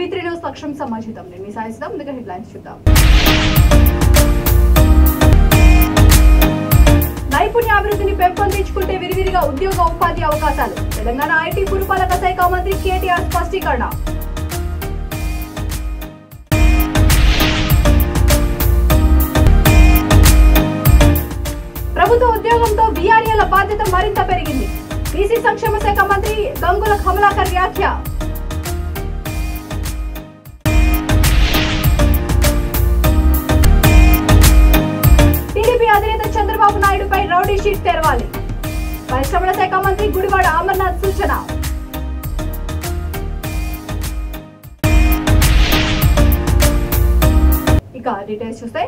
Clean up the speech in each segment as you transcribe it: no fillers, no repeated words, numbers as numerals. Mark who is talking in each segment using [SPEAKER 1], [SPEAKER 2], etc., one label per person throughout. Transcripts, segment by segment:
[SPEAKER 1] V3 news లక్ష్యం సమాజితం నేను సాయిస్తాం ముందుగా హెడ్లైన్స్ చూద్దాం. నైపుణ్యాభివృద్ధిని పెంపొందించుకుంటే విరివిరిగా ఉద్యోగ ఉపాధి అవకాశాలు. తెలంగాణ ఐటీ పురపాలక శాఖ మంత్రి కేటీఆర్ స్పష్టీకరణ. ప్రభుత్వ ఉద్యోగంతో వీఆర్ఏల బాధ్యత మరింత పెరిగింది. బీసీ సంక్షేమ శాఖ మంత్రి గంగుల కమలాకర్ వ్యాఖ్య. టీడీపీ అధినేత చంద్రబాబు నాయుడుపై రౌడీ షీట్ తెరవాలి. పరిశ్రమల శాఖ మంత్రి గుడివాడ అమర్నాథ్ సూచన. ఇక డీటెయిల్స్ చూస్తే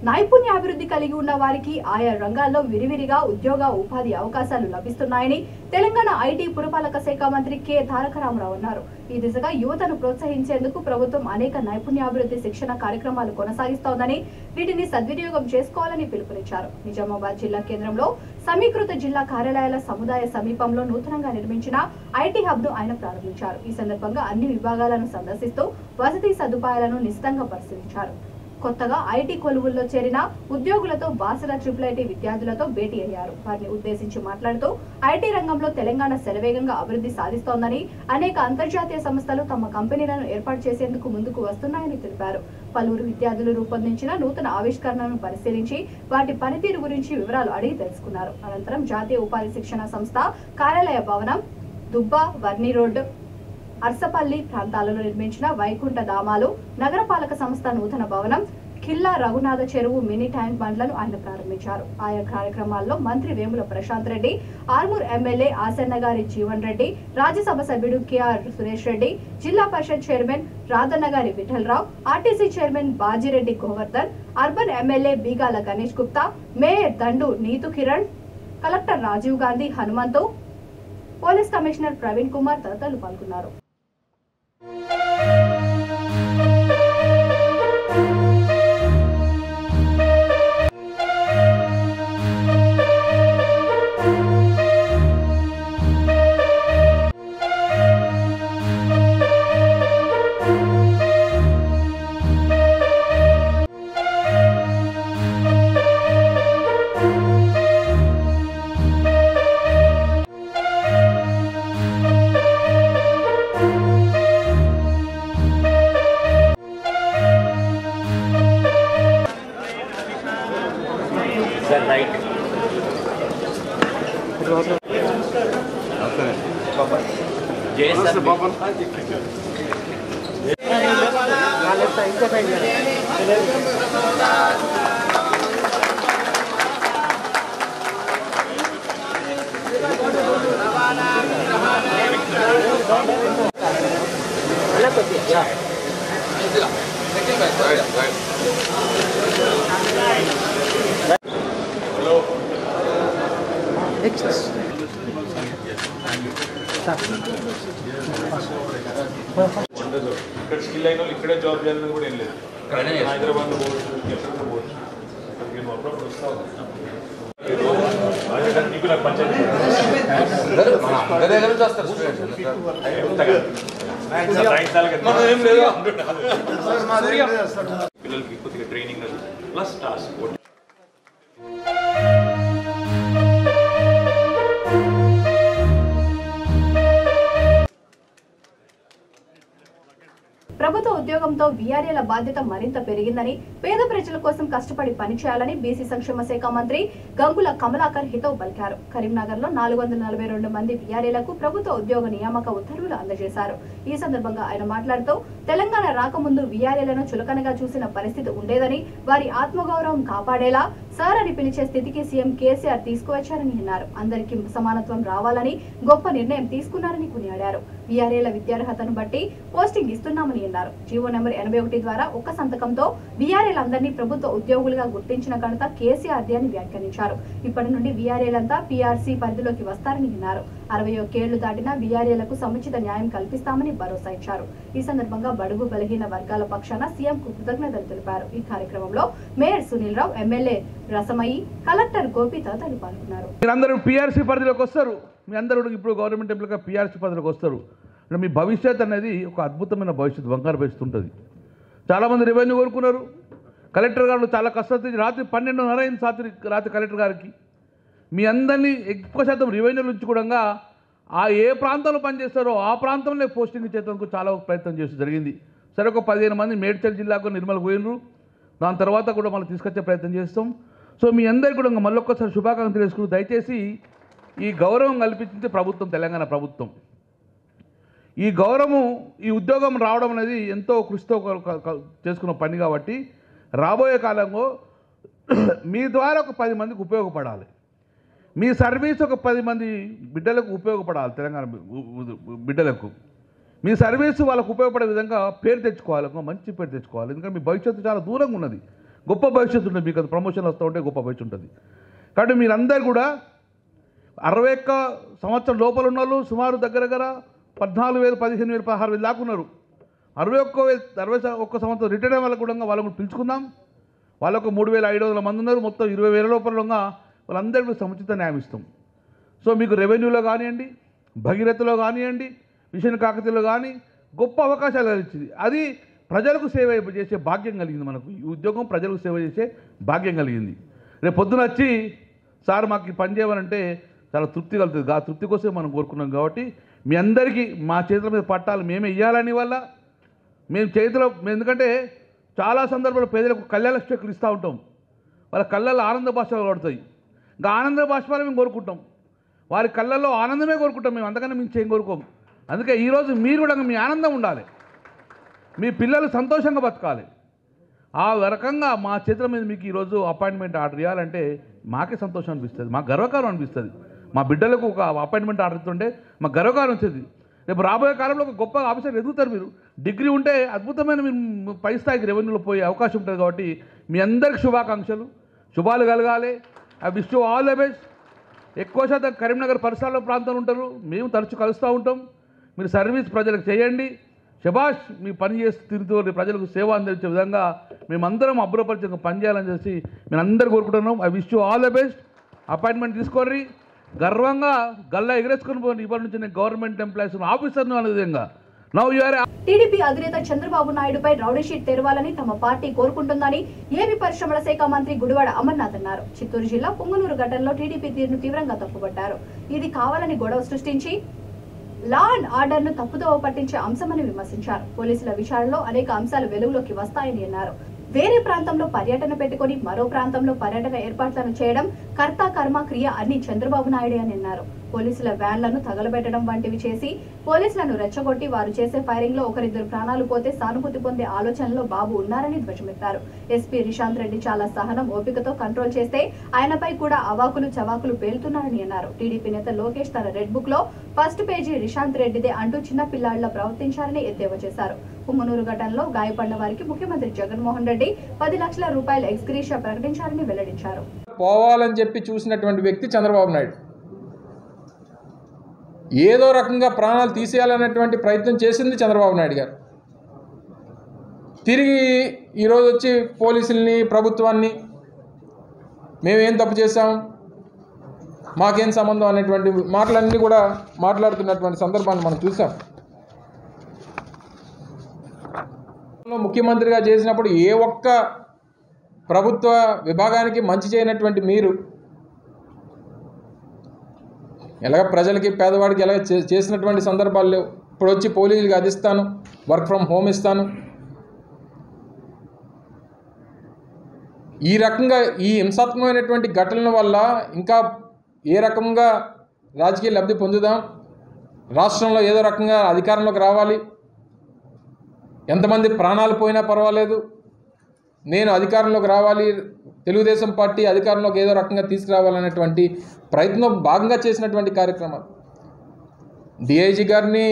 [SPEAKER 1] నైపుణ్యాభివృద్ధి కలిగి ఉన్న వారికి ఆయా రంగాల్లో విరివిరిగా ఉద్యోగ ఉపాధి అవకాశాలు లభిస్తున్నాయని తెలంగాణ ఐటీ పురపాలక శాఖ మంత్రి కె తారక రామారావు అన్నారు. ఈ దిశగా యువతను ప్రోత్సహించేందుకు ప్రభుత్వం అనేక నైపుణ్యాభివృద్ధి శిక్షణ కార్యక్రమాలు కొనసాగిస్తోందని, వీటిని సద్వినియోగం చేసుకోవాలని పిలుపునిచ్చారు. నిజామాబాద్ జిల్లా కేంద్రంలో సమీకృత జిల్లా కార్యాలయాల సముదాయ సమీపంలో నూతనంగా నిర్మించిన ఐటీ హబ్ ను ఆయన ప్రారంభించారు. ఈ సందర్భంగా అన్ని విభాగాలను సందర్శిస్తూ వసతి సదుపాయాలను నిశితంగా పరిశీలించారు. కొత్తగా ఐటీ కొలువుల్లో చేరిన ఉద్యోగులతో బాసర ట్రిపుల్ విద్యార్థులతో భేటీ అయ్యారు. వారిని ఉద్దేశించి మాట్లాడుతూ ఐటీ రంగంలో తెలంగాణ శరవేగంగా అభివృద్ధి సాధిస్తోందని, అనేక అంతర్జాతీయ సంస్థలు తమ కంపెనీలను ఏర్పాటు చేసేందుకు ముందుకు వస్తున్నాయని తెలిపారు. పలువురు విద్యార్థులు రూపొందించిన నూతన ఆవిష్కరణలను పరిశీలించి వాటి పనితీరు గురించి వివరాలు అడిగి తెలుసుకున్నారు. అనంతరం జాతీయ ఉపాధి శిక్షణ సంస్థ కార్యాలయ భవనం, దుబ్బ వర్ని రోడ్డు, అర్సపల్లి ప్రాంతాలలో నిర్మించిన వైకుంఠ ధామాలు, నగరపాలక సంస్థ నూతన భవనం, ఖిల్లా రఘునాథ చెరువు మినీ ట్యాంక్ బండ్లను ఆయన ప్రారంభించారు. ఆయా కార్యక్రమాల్లో మంత్రి వేముల ప్రశాంత్ రెడ్డి, ఆర్మూర్ ఎమ్మెల్యే ఆసన్నగారి జీవన్ రెడ్డి, రాజ్యసభ సభ్యుడు KR Suresh Reddy, Zilla Parishad chairman Radhannagari Vithalrao, RTC chairman Bajireddy Govardhan, urban MLA Bigala Ganesh Gupta, mayor Dandu Neethu Kiran, collector Rajiv Gandhi Hanumanthu, police commissioner Praveen Kumar తదితరులు పాల్గొన్నారు.
[SPEAKER 2] ఇక్కడ స్కిల్ అయిన వాళ్ళు ఇక్కడే జాబ్ చేయాలని కూడా ఏం లేదు. హైదరాబాద్లో అప్పుడప్పుడు వస్తావు నీకు నాకు పంచాయతీ పిల్లలకి కొద్దిగా ట్రైనింగ్ ప్లస్ టాస్క్.
[SPEAKER 1] ప్రభుత్వ ఉద్యోగంతో వీఆర్ఏల బాధ్యత మరింత పెరిగిందని, పేద ప్రజల కోసం కష్టపడి పనిచేయాలని బీసీ సంక్షేమ శాఖ మంత్రి గంగుల కమలాకర్ హితవు పలికారు. కరీంనగర్ లో 442 మంది వీఆర్ఏలకు ప్రభుత్వ ఉద్యోగ నియామక ఉత్తర్వులు అందజేశారు. ఈ సందర్భంగా ఆయన మాట్లాడుతూ తెలంగాణ రాకముందు వీఆర్ఏలను చులకనగా చూసిన పరిస్థితి ఉండేదని, వారి ఆత్మగౌరవం కాపాడేలా సార్ అని పిలిచే స్థితికి సీఎం కేసీఆర్ తీసుకువచ్చారని అన్నారు. అందరికీ సమానత్వం రావాలని గొప్ప నిర్ణయం తీసుకున్నారని కొనియాడారు. వీఆర్ఏల విద్యార్హతను బట్టి పోస్టింగ్ ఇస్తున్నామని అన్నారు. జీవో నెంబర్ 81 ద్వారా ఒక్క సంతకంతో వీఆర్ఏలందరినీ ప్రభుత్వ ఉద్యోగులుగా గుర్తించిన ఘనత కేసీఆర్ది అని వ్యాఖ్యానించారు. ఇప్పటి నుండి వీఆర్ఏలంతా పీఆర్సీ పరిధిలోకి వస్తారని అన్నారు. 61 ఏళ్లు దాటిన వీఆర్ఏలకు సముచిత న్యాయం కల్పిస్తామని భరోసా ఇచ్చారు. ఈ సందర్భంగా బడుగు బలహీన వర్గాల పక్షాన సీఎం కు కృతజ్ఞతలు తెలిపారు. ఈ కార్యక్రమంలో mayor Sunil Rao, MLA రసమయ్యి, collector Gopi తదితరులు పాల్గొన్నారు.
[SPEAKER 3] మీరందరూ పీఆర్సీ పరిధిలోకి వస్తారు. మీ అందరూ ఇప్పుడు గవర్నమెంట్ ఎంప్లాయ్గా పీఆర్సీ పరిధిలోకి వస్తారు. అంటే మీ భవిష్యత్ అనేది ఒక అద్భుతమైన భవిష్యత్తు, బంగారు భవిష్యత్తు ఉంటుంది. చాలామంది రెవెన్యూ కోరుకున్నారు. కలెక్టర్ గారు చాలా కష్టపడి రాత్రి 12:30 అయింది రాత్రి కలెక్టర్ గారికి. మీ అందరినీ ఎక్కువ శాతం రెవెన్యూ నుంచి కూడా ఆ ఏ ప్రాంతంలో పనిచేస్తారో ఆ ప్రాంతంలో పోస్టింగ్ ఇచ్చేందుకు చాలా ప్రయత్నం చేసి జరిగింది. సరే, ఒక 15 మంది మేడ్చల్ జిల్లాకు నిర్మల్ పోయినరు. దాని తర్వాత కూడా మనం తీసుకొచ్చే ప్రయత్నం చేస్తాం. సో మీ అందరికీ కూడా మళ్ళొక్కసారి శుభాకాంక్షలు తెలుసుకుని దయచేసి ఈ గౌరవం కల్పించింది ప్రభుత్వం, తెలంగాణ ప్రభుత్వం. ఈ గౌరవం, ఈ ఉద్యోగం రావడం అనేది ఎంతో కృషితో చేసుకున్న పని కాబట్టి రాబోయే కాలంలో మీ ద్వారా ఒక 10 మందికి ఉపయోగపడాలి. మీ సర్వీస్ ఒక 10 మంది బిడ్డలకు ఉపయోగపడాలి. తెలంగాణ బిడ్డలకు మీ సర్వీసు వాళ్ళకు ఉపయోగపడే విధంగా పేరు తెచ్చుకోవాలి, ఒక మంచి పేరు తెచ్చుకోవాలి. ఎందుకంటే మీ భవిష్యత్తు చాలా దూరంగా ఉన్నది, గొప్ప భవిష్యత్తు ఉంటుంది. మీకు అది ప్రమోషన్ వస్తూ ఉంటే గొప్ప భవిష్యత్తు ఉంటుంది. కాబట్టి మీరందరూ కూడా 61 సంవత్సరం లోపల ఉన్న వాళ్ళు సుమారు దగ్గర 14,000, 15,000, 16,000 దాకా ఉన్నారు. 61 సంవత్సరం రిటైర్ అయిన వాళ్ళకు కూడా వాళ్ళకు పిలుచుకుందాం. వాళ్ళకు 3,500 మంది ఉన్నారు. మొత్తం 20,000 లోపల వాళ్ళందరికీ సముచిత న్యాయం ఇస్తాం. సో మీకు రెవెన్యూలో కానివ్వండి, భగీరథలో కానివ్వండి, మిషన్ కాకతీయలో కానీ గొప్ప అవకాశాలు ఇచ్చింది. అది ప్రజలకు సేవ చేసే భాగ్యం కలిగింది. మనకు ఈ ఉద్యోగం ప్రజలకు సేవ చేసే భాగ్యం కలిగింది. రేపు పొద్దున వచ్చి సార్ మాకు ఈ పని చేయమనంటే చాలా తృప్తి కలుగుతుంది. ఆ తృప్తి కోసమే మనం కోరుకున్నాం. కాబట్టి మీ అందరికీ మా చేతుల మీద పట్టాలు మేమే ఇవ్వాలని వల్ల మేము చేతిలో, ఎందుకంటే చాలా సందర్భాల్లో పేదలకు కళ్యాణ చెక్కులు ఇస్తూ ఉంటాం. వాళ్ళ కళ్ళల్లో ఆనంద భాషలు పడతాయి. ఇంకా ఆనంద భాషలు మేము కోరుకుంటాం. వారి కళ్ళల్లో ఆనందమే కోరుకుంటాం మేము, అంతకన్నా మేము చేయం కోరుకోం. అందుకే ఈరోజు మీరు కూడా మీ ఆనందం ఉండాలి, మీ పిల్లలు సంతోషంగా బతకాలి. ఆ రకంగా మా చేతుల మీద మీకు ఈరోజు అపాయింట్మెంట్ ఆర్డర్ ఇవ్వాలంటే మాకే సంతోషం అనిపిస్తుంది, మాకు గర్వకారం అనిపిస్తుంది. మా బిడ్డలకు ఒక అపాయింట్మెంట్ ఆర్డర్ ఇస్తుంటే మాకు గర్వకారం వచ్చేది. రేపు రాబోయే కాలంలో ఒక గొప్ప ఆఫీసర్ ఎదుగుతారు. మీరు డిగ్రీ ఉంటే అద్భుతమైన మీరు పై స్థాయికి రెవెన్యూలో పోయే అవకాశం ఉంటుంది. కాబట్టి మీ అందరికి శుభాకాంక్షలు, శుభాలు కలగాలి. I wish you all the best. ఎక్కువ శాతం కరీంనగర్ పరిసరాల ప్రాంతాలు ఉంటారు, మేము తరచు కలుస్తూ ఉంటాం. మీరు సర్వీస్ ప్రజలకు చేయండి. శభాష్, మీ పని చేస్తూ తిరుగుతూ ప్రజలకు సేవ అందించే విధంగా మేమందరం అభ్రపరిచంగా పనిచేయాలని చెప్పి మేము అందరూ కోరుకుంటున్నాం. I wish you all the best. Appointment తీసుకోండి, గర్వంగా గల్లా ఎగరేసుకొని పోండి. ఇప్పటి నుంచి నేను గవర్నమెంట్ ఎంప్లాయీస్ ఆఫీసర్ను అనే విధంగా.
[SPEAKER 1] టీడీపీ అధినేత చంద్రబాబు నాయుడుపై రౌడీ షీట్ తెరవాలని తమ పార్టీ కోరుకుంటుందని ఏపీ పరిశ్రమల శాఖ మంత్రి గుడివాడ అమర్నాథ్ అన్నారు. చిత్తూరు జిల్లా పుంగనూరు ఘటనలో టీడీపీ తీరును తీవ్రంగా తప్పుపట్టారు. ఇది కావాలని గొడవ సృష్టించి లా అండ్ ఆర్డర్ ను తప్పుదోవ పట్టించే అంశమని విమర్శించారు. పోలీసుల విచారణలో అనేక అంశాలు వెలుగులోకి వస్తాయని అన్నారు. వేరే ప్రాంతంలో పర్యటన పెట్టుకుని మరో ప్రాంతంలో పర్యటన ఏర్పాట్లను చేయడం కర్త కర్మ క్రియ అన్ని చంద్రబాబు నాయుడే అని అన్నారు. పోలీసుల వ్యాన్లను తగలబెట్టడం వంటివి చేసి పోలీసులను రెచ్చగొట్టి వారు చేసే ఫైరింగ్ లో ఒకరిద్దరు ప్రాణాలు పోతే సానుభూతి పొందే ఆలోచనలో బాబు ఉన్నారని ధ్వజమెత్తారు. ఎస్పీ రిశాంత్ రెడ్డి చాలా సహనం, ఓపికతో కంట్రోల్ చేస్తే ఆయనపై కూడా అవాకులు చవాకులు పేలుతున్నారని అన్నారు. టీడీపీ నేత లోకేష్ తన రెడ్ బుక్ లో ఫస్ట్ పేజీ రిశాంత్ రెడ్డిదే అంటూ చిన్న పిల్లాళ్ల ప్రవర్తించారని ఎద్దేవా చేశారు. పుంగనూరు ఘటనలో గాయపడిన వారికి ముఖ్యమంత్రి జగన్మోహన్ రెడ్డి 10 లక్షల రూపాయల ఎక్స్గ్రీషియా ప్రకటించారని వెల్లడించారు.
[SPEAKER 4] పోవాలని చెప్పి చూసినటువంటి వ్యక్తి చంద్రబాబు నాయుడు ఏదో రకంగా ప్రాణాలు తీసేయాలనేటువంటి ప్రయత్నం చేసింది చంద్రబాబు నాయుడు గారు. తిరిగి ఈరోజు వచ్చి పోలీసుల్ని, ప్రభుత్వాన్ని మేమేం తప్పు చేశాం, మాకేం సంబంధం అనేటువంటి మాటలన్నీ కూడా మాట్లాడుతున్నటువంటి సందర్భాన్ని మనం చూసాం. ముఖ్యమంత్రిగా చేసినప్పుడు ఏ ఒక్క ప్రభుత్వ విభాగానికి మంచి చేయనటువంటి మీరు ఎలాగ ప్రజలకి, పేదవాడికి ఎలాగ చేసినటువంటి సందర్భాలు లేవు. ఇప్పుడు వచ్చి పోలీసులకి అది ఇస్తాను, వర్క్ ఫ్రమ్ హోమ్ ఇస్తాను, ఈ రకంగా ఈ హింసాత్మకమైనటువంటి ఘటనల వల్ల ఇంకా ఏ రకంగా రాజకీయ లబ్ధి పొందుదాం, రాష్ట్రంలో ఏదో రకంగా అధికారంలోకి రావాలి, ఎంతమంది ప్రాణాలు పోయినా పర్వాలేదు, నేను అధికారంలోకి రావాలి, తెలుగుదేశం పార్టీ అధికారంలోకి ఏదో రకంగా తీసుకురావాలనేటువంటి ప్రయత్నం భాగంగా చేసినటువంటి కార్యక్రమాలు. డిఐజీ గారిని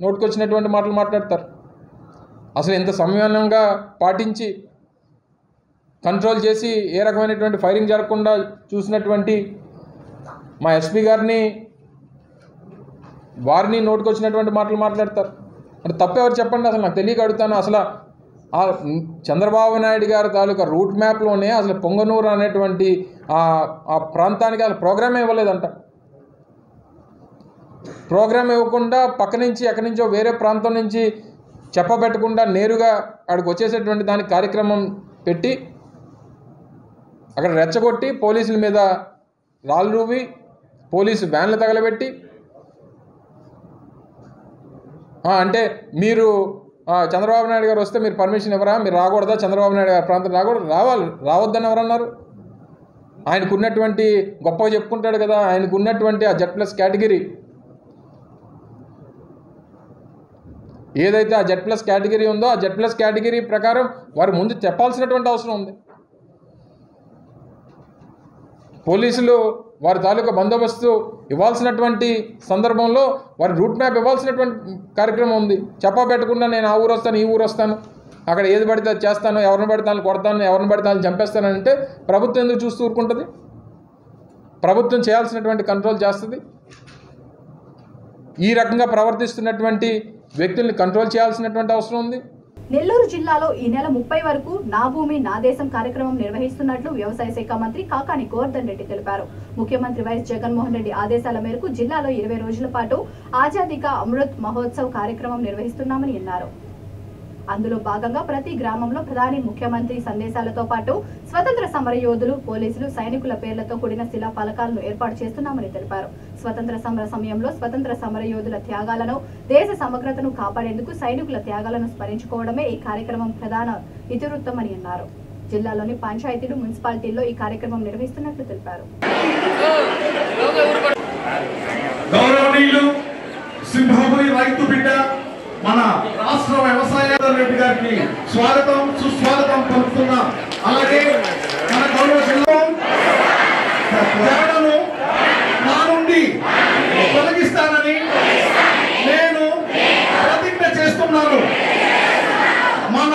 [SPEAKER 4] నోటుకొచ్చినటువంటి మాటలు మాట్లాడతారు. అసలు ఎంత సంయమనంగా పాటించి కంట్రోల్ చేసి ఏ రకమైనటువంటి ఫైరింగ్ జరగకుండా చూసినటువంటి మా ఎస్పీ గారిని, వారిని నోటుకొచ్చినటువంటి మాటలు మాట్లాడతారు. అంటే తప్పెవరు చెప్పండి? అసలు నాకు తెలియక అడుగుతాను. అసలు ఆ చంద్రబాబు నాయుడు గారి తాలూకా రూట్ మ్యాప్లోనే అసలు పొంగనూరు అనేటువంటి ఆ ప్రాంతానికి అసలు ప్రోగ్రామే ఇవ్వలేదంట. ప్రోగ్రామ్ ఇవ్వకుండా పక్క నుంచి ఎక్కడి నుంచో వేరే ప్రాంతం నుంచి చెప్పబెట్టకుండా నేరుగా అక్కడికి వచ్చేసేటువంటి దానికి కార్యక్రమం పెట్టి అక్కడ రెచ్చగొట్టి పోలీసుల మీద రాళ్ళు రూవి పోలీసు వ్యాన్లు తగలబెట్టి అంటే మీరు చంద్రబాబు నాయుడు గారు వస్తే మీరు పర్మిషన్ ఇవ్వరా, మీరు రాకూడదా, చంద్రబాబు నాయుడు గారి ప్రాంతం రాకూడదు, రావద్దని ఎవరన్నారు? ఆయనకున్నటువంటి గొప్పగా చెప్పుకుంటాడు కదా, ఆయనకున్నటువంటి ఆ Z+ కేటగిరీ ఏదైతే ఆ Z+ కేటగిరీ ఉందో ఆ Z+ కేటగిరీ ప్రకారం వారు ముందు చెప్పాల్సినటువంటి అవసరం ఉంది. పోలీసులు వారి తాలూకా బందోబస్తు ఇవ్వాల్సినటువంటి సందర్భంలో వారి రూట్ మ్యాప్ ఇవ్వాల్సినటువంటి కార్యక్రమం ఉంది. చెప్పబెట్టకుండా నేను ఆ ఊరు వస్తాను, ఈ ఊరు వస్తాను, అక్కడ ఏది పడితే అది చేస్తాను, ఎవరిని పడితే వాళ్ళని కొడతాను, ఎవరిని పడితే వాళ్ళని చంపేస్తానంటే ప్రభుత్వం ఎందుకు చూస్తూ ఊరుకుంటుంది? ప్రభుత్వం చేయాల్సినటువంటి కంట్రోల్ చేస్తుంది. ఈ రకంగా ప్రవర్తిస్తున్నటువంటి వ్యక్తుల్ని కంట్రోల్ చేయాల్సినటువంటి అవసరం ఉంది.
[SPEAKER 1] నెల్లూరు జిల్లాలో ఈ నెల 30 వరకు నా భూమి నా దేశం కార్యక్రమం నిర్వహిస్తున్నట్లు వ్యవసాయ శాఖ మంత్రి కాకాని గోవర్ధన్ రెడ్డి తెలిపారు. ముఖ్యమంత్రి వైఎస్ జగన్మోహన్ రెడ్డి ఆదేశాల మేరకు జిల్లాలో 20 రోజుల పాటు ఆజాదీ కా అమృత్ మహోత్సవ్ కార్యక్రమం నిర్వహిస్తున్నామని అన్నారు. అందులో భాగంగా ప్రతి గ్రామంలో ప్రధాని ముఖ్యమంత్రి సందేశాలతో పాటు స్వతంత్ర సమర యోధులు, పోలీసులు, సైనికుల పేర్లతో కూడిన శిలా ఫలకాలను ఏర్పాటు చేస్తున్నామని తెలిపారు. స్వతంత్ర సమర సమయంలో స్వతంత్ర సమర యోధుల త్యాగాలను, దేశ సమగ్రతను కాపాడేందుకు సైనికుల త్యాగాలను స్మరించుకోవడమే ఈ కార్యక్రమం ప్రధాన ఇతివృత్తమని అన్నారు. జిల్లాలోని పంచాయతీలు, మున్సిపాలిటీల్లో ఈ కార్యక్రమం నిర్వహిస్తున్నట్లు తెలిపారు.
[SPEAKER 5] మన రాష్ట్ర వ్యవసాయ రెడ్డి గారికి స్వాగతం సుస్వాగతం పలుకుతున్నాం. అలాగే మన గౌరవ జిల్లాను నా నుండి తొలగిస్తానని నేను ప్రతిజ్ఞ చేస్తున్నాను. మన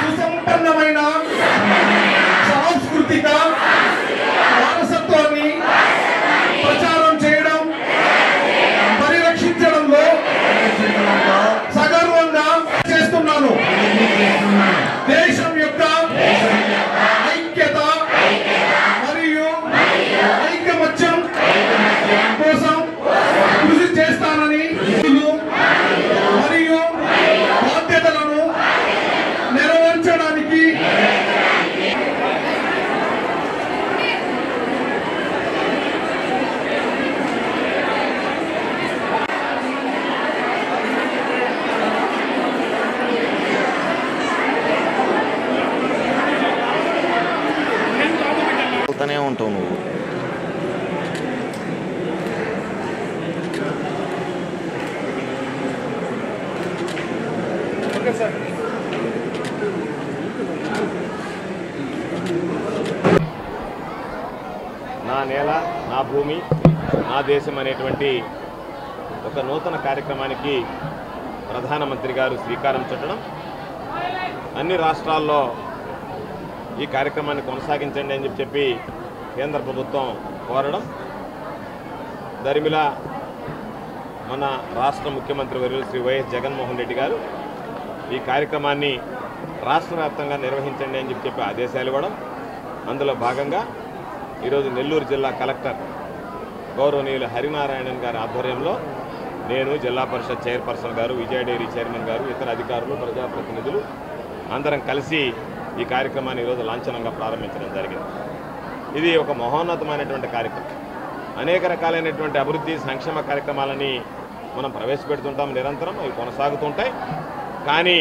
[SPEAKER 5] సుసంపన్నమైన సాంస్కృతిక వారసత్వాన్ని ప్రచారం చేయడం, పరిరక్షించడంలో సగర్వంగా చేస్తున్నాను. దేశం యొక్క ఐక్యత మరియు ఐకమత్యం కోసం కృషి చేస్తానని మరియు బాధ్యతలను నెరవేర్చడానికి
[SPEAKER 6] ఉంటావు నువ్వు.
[SPEAKER 7] నా నేల నా భూమి నా దేశం అనేటువంటి ఒక నూతన కార్యక్రమానికి ప్రధానమంత్రి గారు శ్రీకారం చుట్టడం, అన్ని రాష్ట్రాల్లో ఈ కార్యక్రమాన్ని కొనసాగించండి అని చెప్పి కేంద్ర ప్రభుత్వం కోరడం, దరిమిల మన రాష్ట్ర ముఖ్యమంత్రి వర్యులు శ్రీ వైఎస్ జగన్మోహన్ రెడ్డి గారు ఈ కార్యక్రమాన్ని రాష్ట్ర వ్యాప్తంగా నిర్వహించండి అని చెప్పి ఆదేశాలు ఇవ్వడం, అందులో భాగంగా ఈరోజు నెల్లూరు జిల్లా కలెక్టర్ గౌరవనీయులు హరినారాయణన్ గారి ఆధ్వర్యంలో నేను, జిల్లా పరిషత్ చైర్పర్సన్ గారు, విజయ డైరీ చైర్మన్ గారు, ఇతర అధికారులు, ప్రజాప్రతినిధులు అందరం కలిసి ఈ కార్యక్రమాన్ని ఈరోజు లాంఛనంగా ప్రారంభించడం జరిగింది. ఇది ఒక మహోన్నతమైనటువంటి కార్యక్రమం. అనేక రకాలైనటువంటి అభివృద్ధి సంక్షేమ కార్యక్రమాలని మనం ప్రవేశపెడుతుంటాం, నిరంతరం అవి కొనసాగుతుంటాయి. కానీ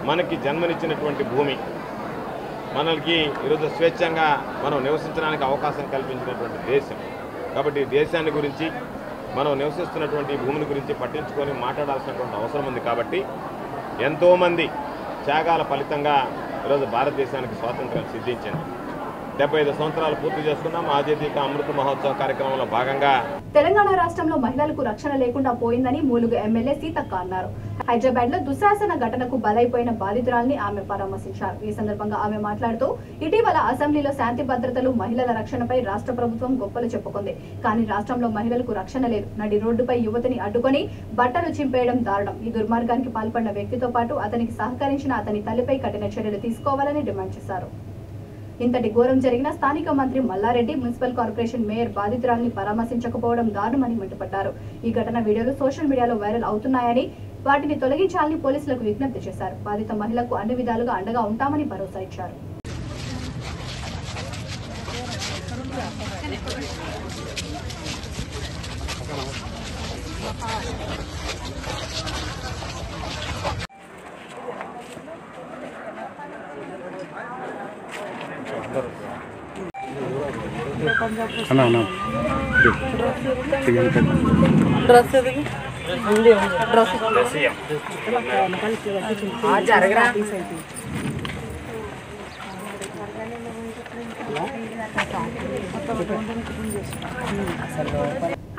[SPEAKER 7] మనకి జన్మనిచ్చినటువంటి భూమి, మనకి ఈరోజు స్వేచ్ఛంగా మనం నివసించడానికి అవకాశం కల్పించినటువంటి దేశం. కాబట్టి ఈ దేశాన్ని గురించి, మనం నివసిస్తున్నటువంటి భూమిని గురించి పట్టించుకొని మాట్లాడాల్సినటువంటి అవసరం ఉంది. కాబట్టి ఎంతోమంది త్యాగాల ఫలితంగా ఈరోజు భారతదేశానికి స్వాతంత్ర్యం సిద్ధించింది. 75 సంవత్సరాలు పూర్తి చేసుకున్నాం. ఆజాదీ కా అమృత మహోత్సవ కార్యక్రమంలో భాగంగా
[SPEAKER 1] తెలంగాణ రాష్ట్రంలో మహిళలకు రక్షణ లేకుండా పోయిందని మూలుగు ఎమ్మెల్యే సీతక్క అన్నారు. హైదరాబాద్ లో దుశ్శాసన ఘటనకు బలైపోయిన బాధితురాల్ని ఆమె పరామర్శించారు. ఈ సందర్భంగా ఆమె మాట్లాడుతూ, ఇటీవల అసెంబ్లీలో శాంతి భద్రతలు, మహిళల రక్షణపై రాష్ట్ర ప్రభుత్వం గొప్పలు చెప్పుకుంది. కానీ రాష్ట్రంలో మహిళలకు రక్షణ లేదు. నడి రోడ్డుపై యువతిని అడ్డుకొని బట్టలు చింపేయడం దారుణం. ఈ దుర్మార్గానికి పాల్పడిన వ్యక్తితో పాటు అతనికి సహకరించిన అతని తల్లిపై కఠిన చర్యలు తీసుకోవాలని డిమాండ్ చేశారు. ఇంతటి ఘోరం జరిగిన స్థానిక మంత్రి మల్లారెడ్డి మున్సిపల్ కార్పొరేషన్ మేయర్ బాధితురాల్ని పరామర్శించకపోవడం దారుణమని మండిపడ్డారు. ఈ ఘటన వీడియోలు సోషల్ మీడియాలో వైరల్ అవుతున్నాయని, వాటిని తొలగించాలని పోలీసులకు విజ్ఞప్తి చేశారు. బాధిత మహిళకు అన్ని విధాలుగా అండగా ఉంటామని భరోసా ఇచ్చారు.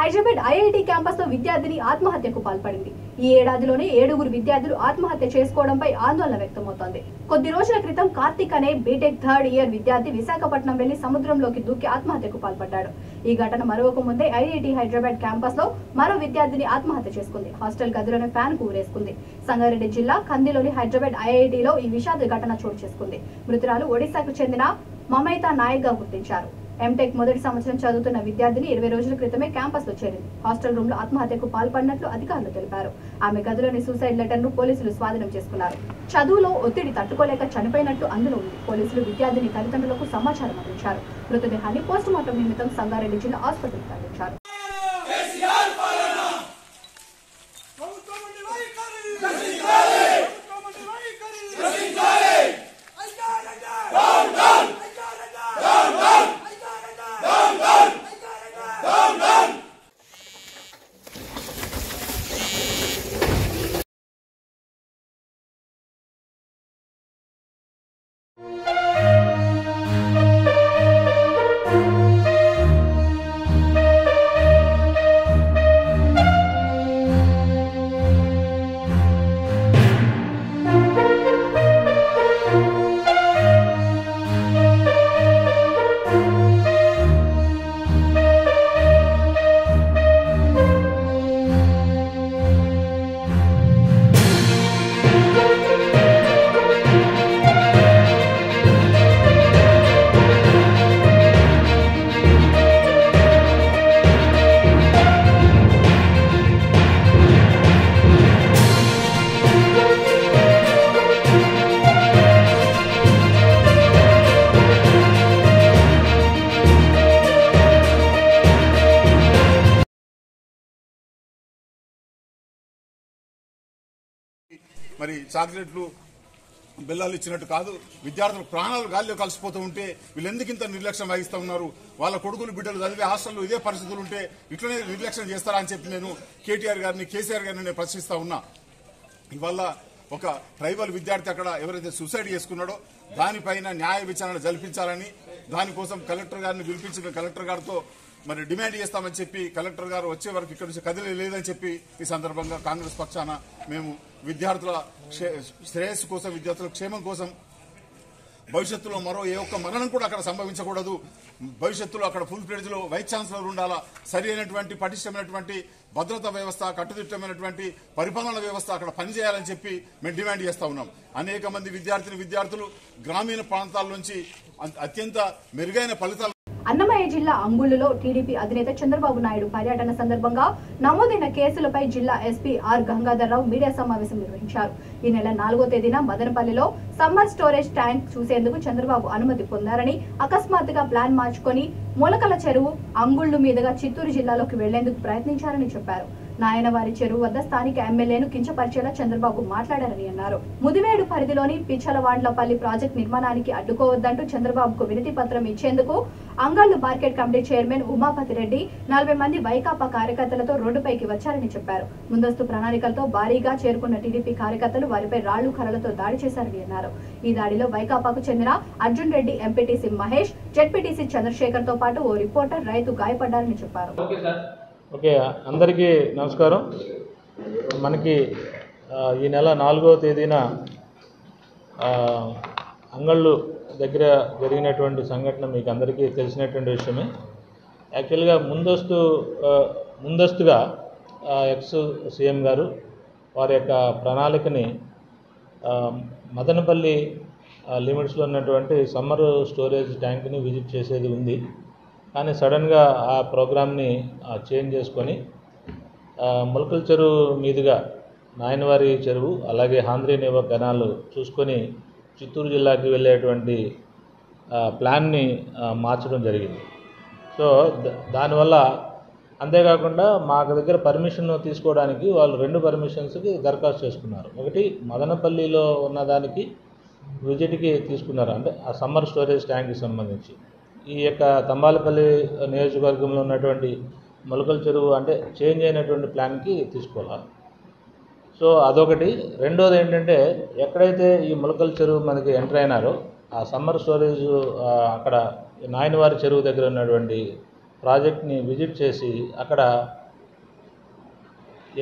[SPEAKER 1] హైదరాబాద్ ఐఐటి క్యాంపస్ లో విద్యార్థిని ఆత్మహత్యకు పాల్పడింది. ఈ ఏడాదిలోనే 7 విద్యార్థులు ఆత్మహత్య చేసుకోవడంపై ఆందోళన వ్యక్తమవుతోంది. కొద్ది రోజుల క్రితం కార్తిక్ అనే బీటెక్ 3rd ఇయర్ విద్యార్థి విశాఖపట్నం వెళ్లి సముద్రంలోకి దూకి ఆత్మహత్యకు పాల్పడ్డాడు. ఈ ఘటన మరొక ముందే ఐఐటి హైదరాబాద్ క్యాంపస్ లో మరో విద్యార్థిని ఆత్మహత్య చేసుకుంది. హాస్టల్ గదిలోనే ఫ్యాన్ కు ఊరేసుకుంది. సంగారెడ్డి జిల్లా కందిలోని హైదరాబాద్ ఐఐటిలో ఈ విషాద ఘటన చోటు చేసుకుంది. మృతురాలు ఒడిశాకు చెందిన మమైతా నాయక్ గా గుర్తించారు. ఎంటెక్ మొదటి సంవత్సరం చదువుతున్న విద్యార్థిని 20 రోజుల క్రితమే క్యాంపస్ లో చేరింది. హాస్టల్ రూమ్ లో ఆత్మహత్యకు పాల్పడినట్లు అధికారులు తెలిపారు. ఆమె గదిలోని సూసైడ్ లెటర్ ను పోలీసులు స్వాధీనం చేసుకున్నారు. చదువులో ఒత్తిడి తట్టుకోలేక చనిపోయినట్లు అందులో ఉంది. పోలీసులు విద్యార్థిని తల్లిదండ్రులకు సమాచారం అందించారు. మృతదేహాన్ని పోస్టుమార్టం నిమిత్తం సంగారెడ్డి జిల్లా ఆసుపత్రికి తరలించారు.
[SPEAKER 5] మరి చాక్లెట్లు బెల్లాలు ఇచ్చినట్టు కాదు. విద్యార్థులు ప్రాణాలు గాలిలో కలిసిపోతూ ఉంటే వీళ్ళు ఎందుకు ఇంత నిర్లక్ష్యం వహిస్తూ ఉన్నారు? వాళ్ళ కొడుకులు బిడ్డలు చదివే హాస్టల్లో ఇదే పరిస్థితులు ఉంటే ఇట్లనే నిర్లక్ష్యం చేస్తారా అని చెప్పి నేను కేటీఆర్ గారిని, కేసీఆర్ గారిని నేను ప్రశ్నిస్తా ఉన్నా. ఇవాళ ఒక ట్రైబల్ విద్యార్థి అక్కడ ఎవరైతే సూసైడ్ చేసుకున్నాడో దానిపైన న్యాయ విచారణ జరిపించాలని, దానికోసం కలెక్టర్ గారిని పిలిపించిన కలెక్టర్ గారితో మరి డిమాండ్ చేస్తామని చెప్పి కలెక్టర్ గారు వచ్చే వరకు ఇక్కడ నుంచి కదిలే లేదని చెప్పి ఈ సందర్భంగా కాంగ్రెస్ పక్షాన మేము విద్యార్థుల శ్రేయస్సు కోసం, విద్యార్థుల క్షేమం కోసం భవిష్యత్తులో మరో ఏ ఒక్క మరణం కూడా అక్కడ సంభవించకూడదు. భవిష్యత్తులో అక్కడ ఫుల్ ఫ్లెడ్జ్ లో వైస్ ఛాన్సలర్ ఉండాలా, సరి అయినటువంటి పటిష్టమైనటువంటి భద్రతా వ్యవస్థ, కట్టుదిట్టమైనటువంటి పరిపాలన వ్యవస్థ అక్కడ పనిచేయాలని చెప్పి మేము డిమాండ్ చేస్తా ఉన్నాం. అనేక మంది విద్యార్థులు గ్రామీణ ప్రాంతాల నుంచి అత్యంత మెరుగైన ఫలితాలు.
[SPEAKER 1] అన్నమయ్య జిల్లా అంగుళ్లలో టీడీపీ అధినేత చంద్రబాబు నాయుడు పర్యటన సందర్భంగా నమోదైన కేసులపై జిల్లా ఎస్పీ ఆర్ గంగాధర్రావు మీడియా సమావేశం నిర్వహించారు. ఈ నెల 4వ తేదీన మదనపల్లిలో సమ్మర్ స్టోరేజ్ ట్యాంక్ చూసేందుకు చంద్రబాబు అనుమతి పొందారని, అకస్మాత్తుగా ప్లాన్ మార్చుకొని మూలకల చెరువు అంగుళ్లు మీదుగా చిత్తూరు జిల్లాలోకి వెళ్లేందుకు ప్రయత్నించారని చెప్పారు. నాయనవారి చెరువు వద్ద స్థానిక ఎమ్మెల్యేను కించపరిచేలా చంద్రబాబు మాట్లాడారని అన్నారు. ముదివేడు పరిధిలోని పిచ్చలవాండ్లపల్లి ప్రాజెక్టు నిర్మాణానికి అడ్డుకోవద్దంటూ చంద్రబాబుకు వినతి పత్రం ఇచ్చేందుకు Angallu market committee chairman Umapathi Reddy 40 మంది వైకాపా కార్యకర్తలతో రోడ్డుపైకి వచ్చారని చెప్పారు. ముందస్తు ప్రణాళికలతో భారీగా చేరుకున్న టీడీపీ కార్యకర్తలు వారిపై రాళ్లు కర్రలతో దాడి చేశారని అన్నారు. ఈ దాడిలో వైకాపాకు చెందిన అర్జున్ రెడ్డి, ఎంపీటీసీ మహేష్, జెడ్పీటీసీ చంద్రశేఖర్ తో పాటు ఓ రిపోర్టర్, రైతు గాయపడ్డారని చెప్పారు.
[SPEAKER 6] ఓకే, అందరికీ నమస్కారం. మనకి ఈ నెల 4వ తేదీన అంగళ్ళు దగ్గర జరిగినటువంటి సంఘటన మీకు అందరికీ తెలిసినటువంటి విషయమే. యాక్చువల్గా ముందస్తుగా ఎక్స్ సీఎం గారు వారి యొక్క ప్రణాళికని మదనపల్లి లిమిట్స్లో ఉన్నటువంటి సమ్మర్ స్టోరేజ్ ట్యాంక్ని విజిట్ చేసేది ఉంది. కానీ సడన్గా ఆ ప్రోగ్రామ్ని చేంజ్ చేసుకొని ములకల చెరువు మీదుగా నాయనవారి చెరువు అలాగే హాంద్రీనేవ కెనాల్ చూసుకొని చిత్తూరు జిల్లాకి వెళ్ళేటువంటి ప్లాన్ని మార్చడం జరిగింది. సో దానివల్ల అంతేకాకుండా మాకు దగ్గర పర్మిషన్ తీసుకోవడానికి వాళ్ళు 2 పర్మిషన్స్కి దరఖాస్తు చేసుకున్నారు. ఒకటి మదనపల్లిలో ఉన్నదానికి విజిట్కి తీసుకున్నారు, అంటే ఆ సమ్మర్ స్టోరేజ్ ట్యాంక్కి సంబంధించి. ఈ యొక్క తంబాలపల్లి నియోజకవర్గంలో ఉన్నటువంటి ములకల చెరువు అంటే చేంజ్ అయినటువంటి ప్లాన్కి తీసుకోవాలి. సో అదొకటి. రెండోది ఏంటంటే ఎక్కడైతే ఈ ములకల చెరువు మనకి ఎంటర్ అయినారో ఆ సమ్మర్ స్టోరేజ్ అక్కడ నాయనవారి చెరువు దగ్గర ఉన్నటువంటి ప్రాజెక్ట్ని విజిట్ చేసి అక్కడ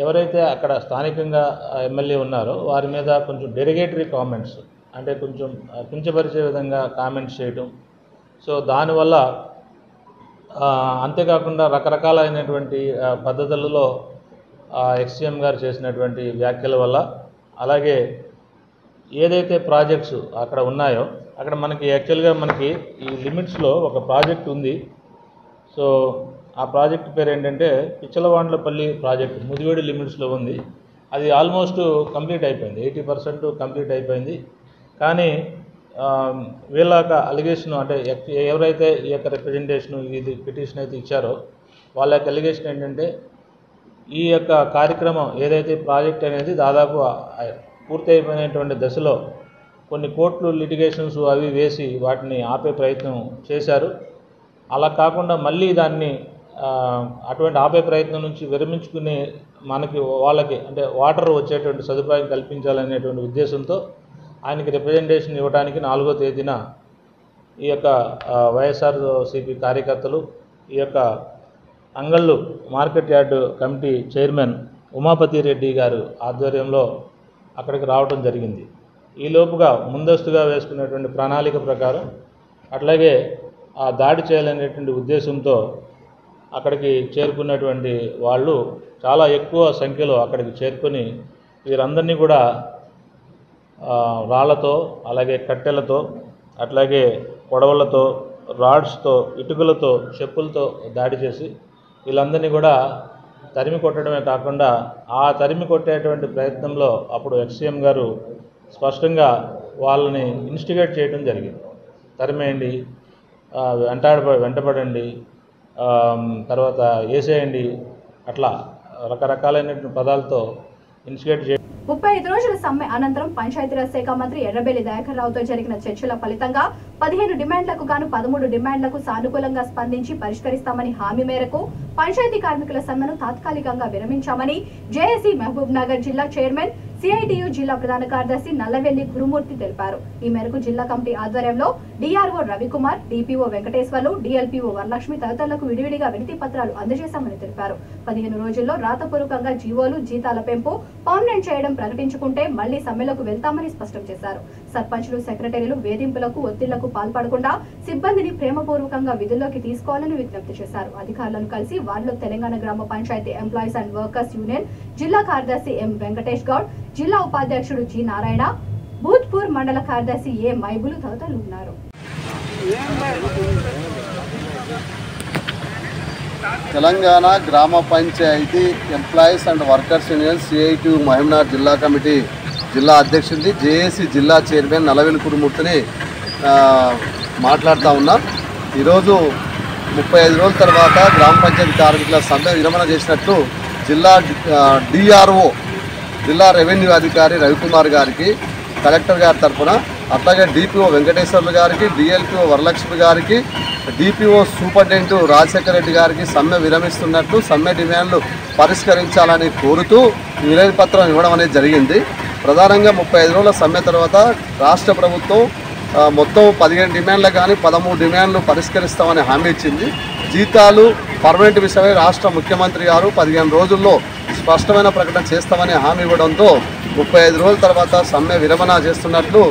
[SPEAKER 6] ఎవరైతే అక్కడ స్థానికంగా ఎమ్మెల్యే ఉన్నారో వారి మీద కొంచెం డెరిగేటరీ కామెంట్స్, అంటే కొంచెం కించపరిచే విధంగా కామెంట్స్ చేయడం. సో దానివల్ల అంతేకాకుండా రకరకాలైనటువంటి పద్ధతులలో ఎక్స్సీఎం గారు చేసినటువంటి వ్యాఖ్యల వల్ల, అలాగే ఏదైతే ప్రాజెక్ట్స్ అక్కడ ఉన్నాయో అక్కడ మనకి యాక్చువల్గా మనకి ఈ లిమిట్స్లో ఒక ప్రాజెక్ట్ ఉంది. సో ఆ ప్రాజెక్ట్ పేరు ఏంటంటే పిచ్చలవాండ్లపల్లి ప్రాజెక్ట్ ముదివేడి లిమిట్స్లో ఉంది. అది ఆల్మోస్ట్ కంప్లీట్ అయిపోయింది, 80% కంప్లీట్ అయిపోయింది. కానీ వీళ్ళ యొక్క అలిగేషన్ అంటే ఎవరైతే ఈ యొక్క రిప్రజెంటేషన్ ఇది పిటిషన్ అయితే ఇచ్చారో వాళ్ళ యొక్క అలిగేషన్ ఏంటంటే ఈ యొక్క కార్యక్రమం ఏదైతే ప్రాజెక్ట్ అనేది దాదాపు పూర్తి అయిపోయినటువంటి దశలో కొన్ని కోర్టులు లిటిగేషన్స్ అవి వేసి వాటిని ఆపే ప్రయత్నం చేశారు. అలా కాకుండా మళ్ళీ దాన్ని అటువంటి ఆపే ప్రయత్నం నుంచి విరమించుకుని మనకి వాళ్ళకి అంటే వాటర్ వచ్చేటువంటి సదుపాయం కల్పించాలనేటువంటి ఉద్దేశంతో ఆయనకి రిప్రజెంటేషన్ ఇవ్వడానికి 4వ తేదీన ఈ యొక్క వైఎస్ఆర్సీపీ కార్యకర్తలు ఈ యొక్క అంగళ్ళు market yard committee chairman Umapathi Reddy గారు ఆధ్వర్యంలో అక్కడికి రావడం జరిగింది. ఈ లోపుగా ముందస్తుగా వేసుకున్నటువంటి ప్రణాళిక ప్రకారం అట్లాగే ఆ దాడి చేయాలనేటువంటి ఉద్దేశంతో అక్కడికి చేరుకున్నటువంటి వాళ్ళు చాలా ఎక్కువ సంఖ్యలో అక్కడికి చేరుకొని వీరందరినీ కూడా రాళ్లతో అలాగే కట్టెలతో అట్లాగే కొడవలతో రాడ్స్తో ఇటుకలతో చెప్పులతో దాడి చేసి వీళ్ళందరినీ కూడా తరిమి కొట్టడమే కాకుండా ఆ తరిమి కొట్టేటువంటి ప్రయత్నంలో అప్పుడు ఎక్స్సీఎం గారు స్పష్టంగా వాళ్ళని ఇన్స్టిగేట్ చేయడం జరిగింది. తరిమేయండి, వెంటపడండి, తర్వాత వేసేయండి, అట్లా రకరకాలైనటువంటి పదాలతో ఇన్స్టిగేట్ చేయడం.
[SPEAKER 1] 35 రోజుల సమ్మె అనంతరం పంచాయతీరాజ్ శాఖ మంత్రి ఎర్రబెల్లి దయాకర్ రావుతో జరిగిన చర్చల ఫలితంగా 15 డిమాండ్లకు గాను 13 డిమాండ్లకు సానుకూలంగా స్పందించి పరిష్కరిస్తామని హామీ మేరకు పంచాయతీ కార్మికుల సమ్మెను తాత్కాలికంగా విరమించామని జేఏసీ మహబూబ్ నగర్ జిల్లా చైర్మన్ సిఐటియు జిల్లా ప్రధాన కార్యదర్శి నల్లవెల్లి గురుమూర్తి తెలిపారు. ఈ మేరకు జిల్లా కమిటీ ఆధ్వర్యంలో DRO Ravikumar, DPO Venkateswarlu, DLPO Varalakshmi తదితరులకు విడివిడిగా వినతి పత్రాలు అందజేశామని తెలిపారు. 15 రోజుల్లో రాతపూర్వకంగా జీవోలు, జీతాల పెంపు పర్మనెంట్ చేయడం ప్రకటించుకుంటే మళ్లీ సమ్మెలకు వెళ్తామని స్పష్టం చేశారు. సర్పంచులు, సెక్రటరీలు వేధింపులకు, ఒత్తిళ్లకు పాల్పడకుండా సిబ్బందిని ప్రేమపూర్వకంగా విధుల్లోకి తీసుకోవాలని విజ్ఞప్తి చేశారు. అధికారులను కలిసి వారిలో తెలంగాణ గ్రామ panchayat employees and workers union జిల్లా కార్యదర్శి ఎం వెంకటేష్ గౌడ్, జిల్లా ఉపాధ్యక్షుడు జి నారాయణ, భూత్పూర్ మండల కార్యదర్శి ఏ మైబులు తదితరులు ఉన్నారు.
[SPEAKER 8] తెలంగాణ గ్రామ panchayat employees and workers union CITU Mahabubnagar జిల్లా కమిటీ జిల్లా అధ్యక్షుడిని జేఏసీ జిల్లా చైర్మన్ నల్లవెల్లి గురుమూర్తిని మాట్లాడుతూ ఉన్నా. ఈరోజు 35 రోజుల తర్వాత గ్రామ పంచాయతీ కార్మికుల సమ్మె విరమణ చేసినట్టు జిల్లా డిఆర్ఓ జిల్లా రెవెన్యూ అధికారి రవికుమార్ గారికి కలెక్టర్ గారి తరఫున, అట్లాగే డిపిఓ వెంకటేశ్వర్లు గారికి, డిఎల్పిఓ వరలక్ష్మి గారికి, డిపిఓ సూపరింటెండెంట్ రాజశేఖర రెడ్డి గారికి సమ్మె విరమిస్తున్నట్లు, సమ్మె డిమాండ్లు పరిష్కరించాలని కోరుతూ వినతి పత్రం ఇవ్వడం అనేది జరిగింది. ప్రధానంగా 35 రోజుల సమ్మె తర్వాత రాష్ట్ర ప్రభుత్వం మొత్తం 15 డిమాండ్లు కానీ 13 డిమాండ్లు పరిష్కరిస్తామని హామీ ఇచ్చింది. జీతాలు పర్మనెంట్ విషయమై రాష్ట్ర ముఖ్యమంత్రి గారు 15 రోజుల్లో స్పష్టమైన ప్రకటన చేస్తామని హామీ ఇవ్వడంతో 35 రోజుల తర్వాత సమ్మె విరమణ చేస్తున్నట్లు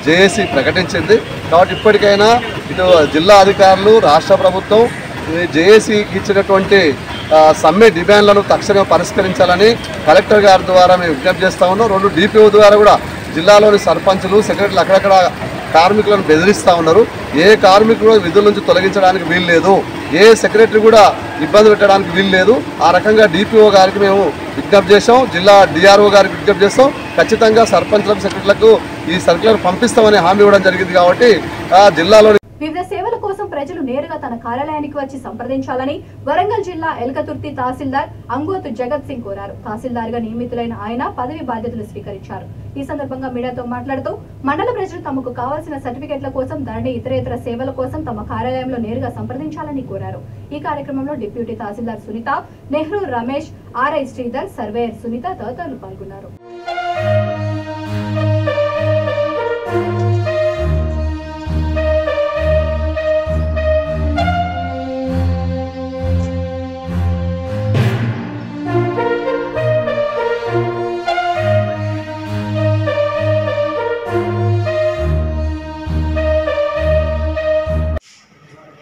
[SPEAKER 8] జేఏసీ ప్రకటించింది. కాబట్టి ఇప్పటికైనా ఇటు జిల్లా అధికారులు, రాష్ట్ర ప్రభుత్వం జేఏసీకి ఇచ్చినటువంటి సమ్మె డిమాండ్లను తక్షణమే పరిష్కరించాలని కలెక్టర్ గారి ద్వారా మేము విజ్ఞప్తి చేస్తూ ఉన్నాం. 2 డిపిఓ ద్వారా కూడా జిల్లాలోని సర్పంచులు, సెక్రటరీలు అక్కడక్కడ కార్మికులను బెదిరిస్తూ ఉన్నారు. ఏ కార్మికులు విధుల నుంచి తొలగించడానికి వీలు లేదు, ఏ సెక్రటరీ కూడా ఇబ్బంది పెట్టడానికి వీలు లేదు. ఆ రకంగా డిపిఓ గారికి మేము విజ్ఞప్తి చేసాం, జిల్లా డిఆర్ఓ గారికి విజ్ఞప్తి చేస్తాం. ఖచ్చితంగా సర్పంచ్లకు సెక్రటరీలకు ఈ సర్క్యులర్ పంపిస్తామని హామీ ఇవ్వడం జరిగింది. కాబట్టి జిల్లాలో
[SPEAKER 1] వివిధ సేవల కోసం ప్రజలు నేరుగా తన కార్యాలయానికి వచ్చి సంప్రదించాలని వరంగల్ జిల్లా ఎల్కతుర్తి తహసీల్దార్ అంగోతు జగత్ సింగ్ కోరారు. తహసీల్దార్ గా నియమితులైన ఆయన పదవి బాధ్యతలు స్వీకరించారు. ఈ సందర్భంగా మీడియాతో మాట్లాడుతూ మండల ప్రజలు తమకు కావాల్సిన సర్టిఫికెట్ల కోసం ధరణి ఇతర సేవల కోసం తమ కార్యాలయంలో నేరుగా సంప్రదించాలని కోరారు. ఈ కార్యక్రమంలో డిప్యూటీ తహసీల్దార్ సునీత, నెహ్రూ రమేష్, ఆర్ఐ శ్రీధర్, సర్వేయర్ సునీత తదితరులు పాల్గొన్నారు.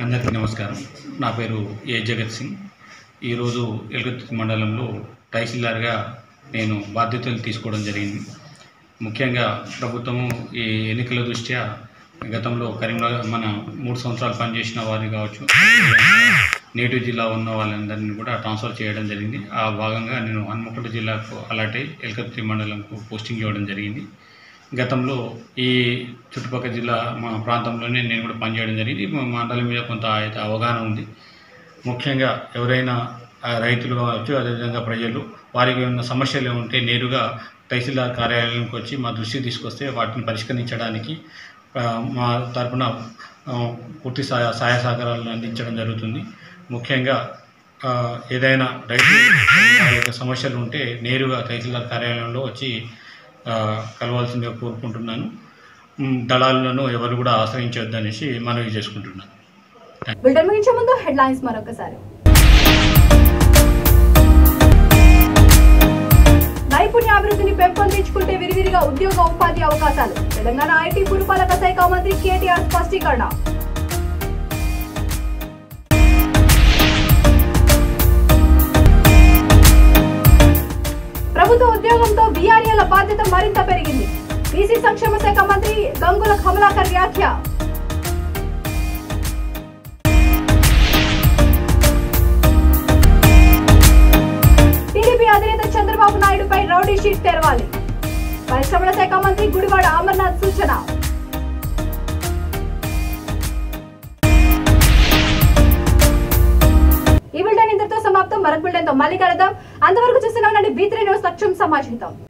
[SPEAKER 9] అందరికీ నమస్కారం. నా పేరు ఏ జగత్ సింగ్. ఈరోజు ఎల్కతుర్తి మండలంలో తహసీల్దార్గా నేను బాధ్యతలు తీసుకోవడం జరిగింది. ముఖ్యంగా ప్రభుత్వము ఈ ఎన్నికల దృష్ట్యా గతంలో కరీంనగర్ మన 3 సంవత్సరాలు పనిచేసిన వారిని కావచ్చు, నేటివ్ జిల్లా ఉన్న వాళ్ళందరినీ కూడా ట్రాన్స్ఫర్ చేయడం జరిగింది. ఆ భాగంగా నేను హన్మకొండ జిల్లాకు అలాంటి ఎల్కతుర్తి మండలంకు పోస్టింగ్ ఇవ్వడం జరిగింది. గతంలో ఈ చుట్టుపక్కల జిల్లా మా ప్రాంతంలోనే నేను కూడా పనిచేయడం జరిగింది. మా మండలం మీద కొంత అయితే అవగాహన ఉంది. ముఖ్యంగా ఎవరైనా రైతులు కావచ్చు, అదేవిధంగా ప్రజలు వారికి ఉన్న సమస్యలు ఉంటే నేరుగా తహసీల్దార్ కార్యాలయానికి వచ్చి మా దృష్టికి తీసుకొస్తే వాటిని పరిష్కరించడానికి మా తరఫున పూర్తి సహాయ సహకారాలను అందించడం జరుగుతుంది. ముఖ్యంగా ఏదైనా రైతు యొక్క సమస్యలు ఉంటే నేరుగా తహసీల్దార్ కార్యాలయంలో వచ్చి కలవాల్సిందిగా కోరుకుంటున్నాను. దళాలను ఎవరు కూడా ఆశ్రయించవద్దనేసి మనవి చేసుకుంటున్నాను.
[SPEAKER 1] బులెటిన్ ముగించే ముందు హెడ్లైన్స్ మరొకసారి. నైపుణ్యాభివృద్ధిని పెంపొందించుకుంటే విరివిరిగా ఉద్యోగ ఉపాధి అవకాశాలు. తెలంగాణ ఐటీ పురపాలక శాఖ మంత్రి కేటీఆర్ స్పష్టీకరణ. ప్రభుత్వ ఉద్యోగంతో బీఆర్ఏల బాధ్యత మరింత పెరిగింది. బీసీ సంక్షేమ శాఖ మంత్రి గంగుల కమలాకర్ వ్యాఖ్య. టీడీపీ అధినేత చంద్రబాబు నాయుడుపై రౌడీ షీట్ తెరవాలి. పరిశ్రమల శాఖ మంత్రి గుడివాడ అమర్నాథ్ సూచన. ఈ బులెటిన్ ఇంతటితో సమాప్తం. మరొక బులెటిన్తో మళ్ళీ కలుద్దాం. అంతవరకు చూస్తూనే ఉండండి B3 న్యూస్. సమాచారం.